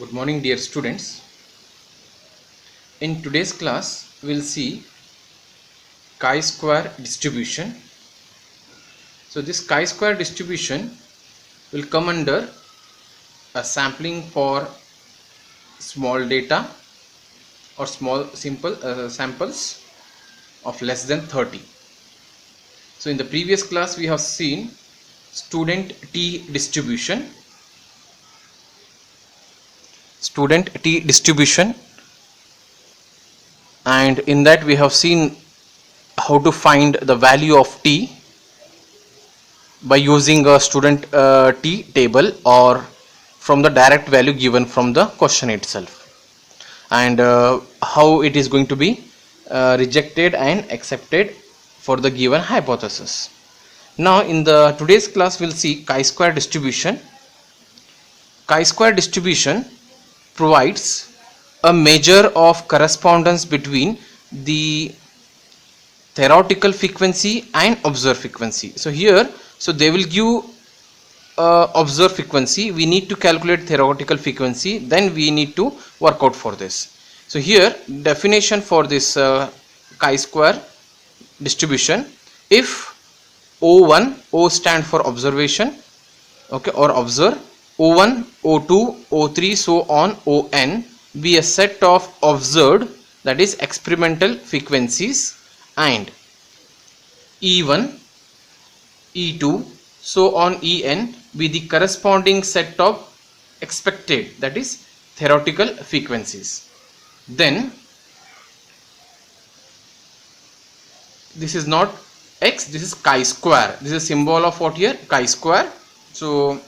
Good morning, dear students. In today's class, we'll see chi-square distribution. So this chi-square distribution will come under a sampling for small data or small simple samples of less than 30. So in the previous class, we have seen student T distribution. And in that we have seen how to find the value of T by using a student T table or from the direct value given from the question itself, and how it is going to be rejected and accepted for the given hypothesis. Now in the today's class we'll see chi-square distribution. Chi-square distribution provides a measure of correspondence between the theoretical frequency and observed frequency. So here, they will give observed frequency. We need to calculate theoretical frequency, then we need to work out for this. So here definition for this chi-square distribution: if O1, O stand for observation, okay, or observe, O1, O2, O3, so on, On be a set of observed, that is experimental frequencies, and E1, E2, so on, En be the corresponding set of expected, that is theoretical frequencies. Then this is not X, this is chi-square. This is a symbol of what here? Chi-square. So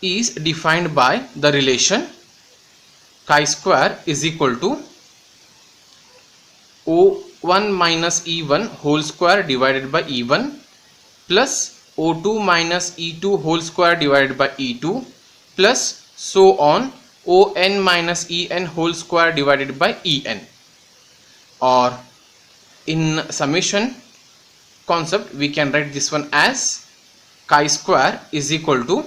is defined by the relation chi-square is equal to O1 minus E1 whole square divided by E1 plus O2 minus E2 whole square divided by E2 plus so on On minus En whole square divided by En. Or in summation concept we can write this one as chi-square is equal to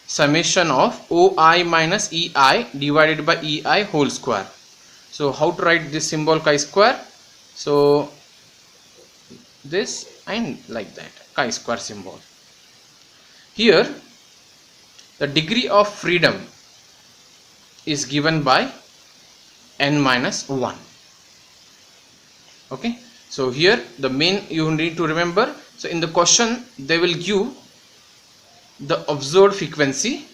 summation of OI minus EI divided by EI whole square. So how to write this symbol chi-square? So this and like that, chi-square symbol. Here the degree of freedom is given by n minus 1. Okay, so here the main you need to remember. So in the question they will give the observed frequency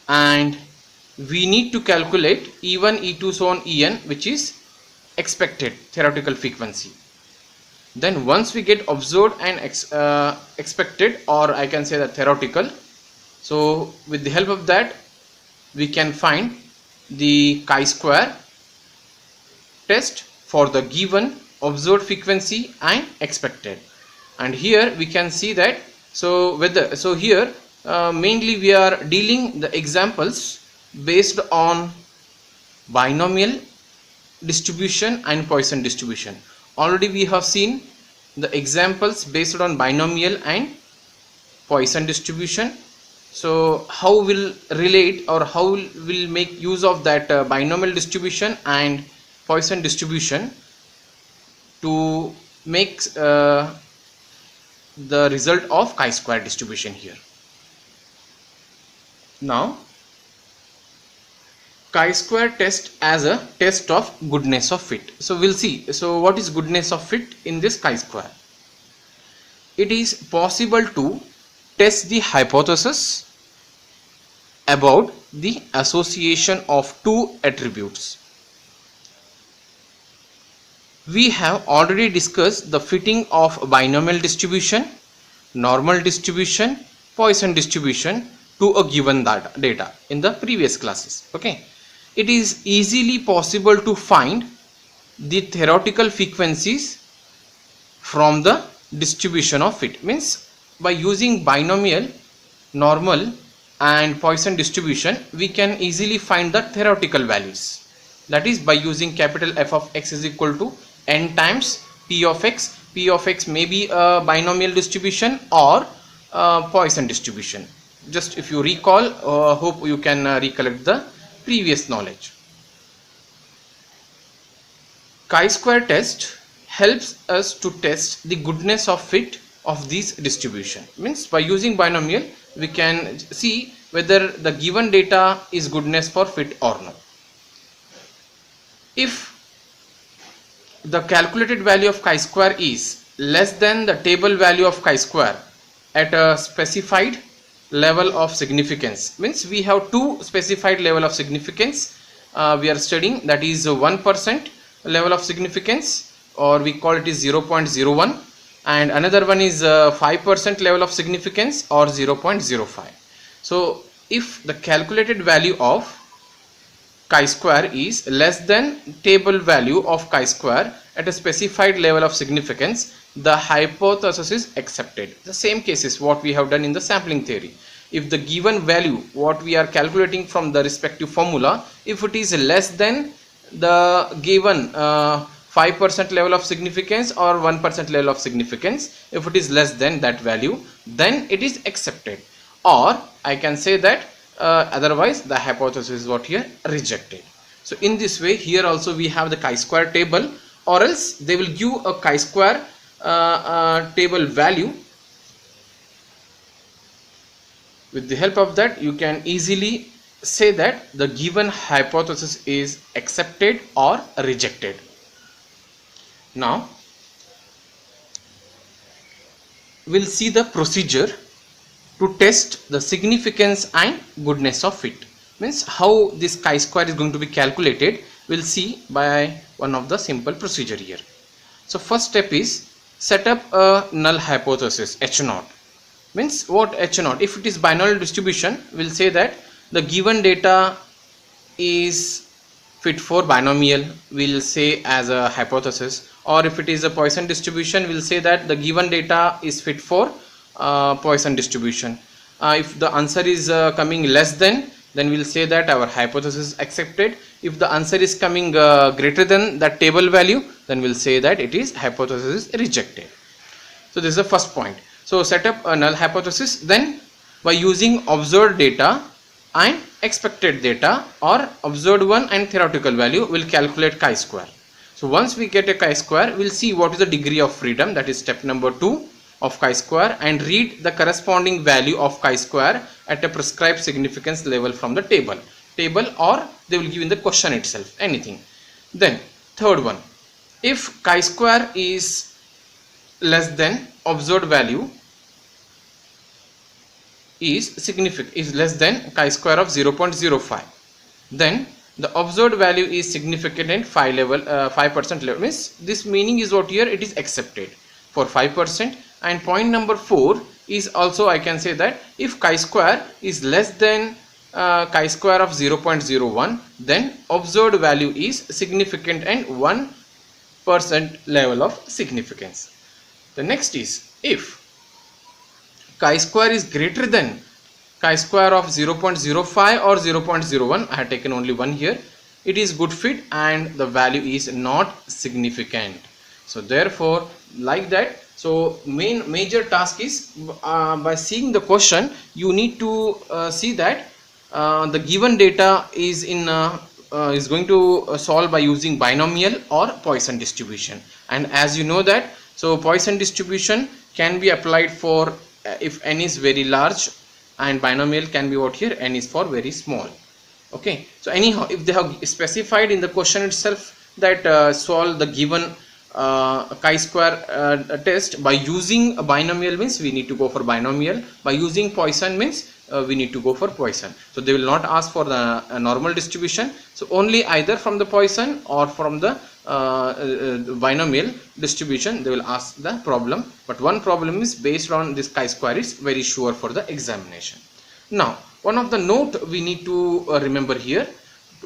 and we need to calculate E1, E2, so on, En, which is expected theoretical frequency. Then once we get observed and expected, or I can say that theoretical, so with the help of that we can find the chi-square test for the given observed frequency and expected. And here we can see that here mainly we are dealing the examples based on binomial distribution and Poisson distribution. Already we have seen the examples based on binomial and Poisson distribution. So how will relate or how will make use of that binomial distribution and Poisson distribution to make the result of chi-square distribution here. Now chi-square test as a test of goodness of fit. So we'll see. So what is goodness of fit in this chi-square? It is possible to test the hypothesis about the association of two attributes. We have already discussed the fitting of binomial distribution, normal distribution, Poisson distribution to a given data in the previous classes. Okay, it is easily possible to find the theoretical frequencies from the distribution of fit. Means by using binomial, normal and Poisson distribution we can easily find the theoretical values. That is by using capital F of x is equal to n times P of x. P of x may be a binomial distribution or Poisson distribution. Just if you recall, hope you can recollect the previous knowledge. Chi-square test helps us to test the goodness of fit of these distribution. Means by using binomial we can see whether the given data is goodness for fit or not. If the calculated value of chi-square is less than the table value of chi-square at a specified level of significance, means we have two specified level of significance we are studying, that is 1% level of significance, or we call it is 0.01, and another one is 5% level of significance, or 0.05. So if the calculated value of chi-square is less than table value of chi-square at a specified level of significance, the hypothesis is accepted. The same case is what we have done in the sampling theory. If the given value what we are calculating from the respective formula, if it is less than the given 5% level of significance or 1% level of significance, if it is less than that value, then it is accepted, or I can say that otherwise the hypothesis is what here rejected. So in this way here also we have the chi-square table, or else they will give a chi-square table value. With the help of that you can easily say that the given hypothesis is accepted or rejected. Now we'll see the procedure to test the significance and goodness of fit. Means how this chi-square is going to be calculated, we'll see by one of the simple procedure here. So first step is set up a null hypothesis H0. Means what H0? If it is binomial distribution, we'll say that the given data is fit for binomial, we'll say as a hypothesis, or if it is a Poisson distribution, we'll say that the given data is fit for Poisson distribution. If the answer is coming less than, then we'll say that our hypothesis is accepted. If the answer is coming greater than that table value, then we'll say that it is hypothesis is rejected. So this is the first point. So set up a null hypothesis, then by using observed data and expected data, or observed one and theoretical value, will calculate chi-square. So once we get a chi-square, we'll see what is the degree of freedom, that is step number 2 of chi-square, and read the corresponding value of chi-square at a prescribed significance level from the table, or they will give in the question itself, anything. Then third one, if chi-square is less than observed value is less than chi-square of 0.05, then the observed value is significant at 5% level. Means this meaning is what here it is accepted for 5%. And point number 4 is also, I can say that if chi-square is less than chi-square of 0.01, then observed value is significant and 1% level of significance. The next is if chi-square is greater than chi-square of 0.05 or 0.01, I have taken only one here, it is good fit and the value is not significant. So therefore, like that, so major task is by seeing the question, you need to see that the given data is in is going to solve by using binomial or Poisson distribution. And as you know that, so Poisson distribution can be applied for if n is very large, and binomial can be what here, n is for very small. Okay, so anyhow, if they have specified in the question itself that solve the given chi-square test by using a binomial, means we need to go for binomial. By using Poisson means we need to go for Poisson. So they will not ask for the normal distribution. So only either from the Poisson or from the binomial distribution they will ask the problem. But one problem is based on this chi-square is very sure for the examination. Now one of the note we need to remember here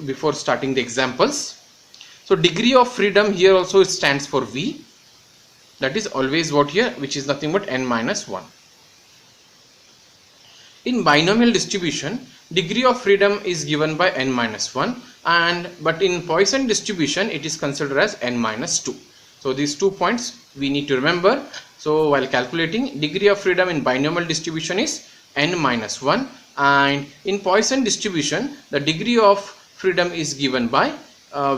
before starting the examples. So degree of freedom here also stands for V, that is always what here, which is nothing but n minus 1. In binomial distribution, degree of freedom is given by n minus 1, but in Poisson distribution it is considered as n minus 2. So these 2 points we need to remember. So while calculating, degree of freedom in binomial distribution is n minus 1, and in Poisson distribution the degree of freedom is given by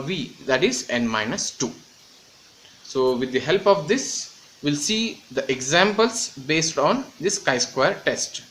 v, that is n minus 2. So with the help of this we'll see the examples based on this chi-square test.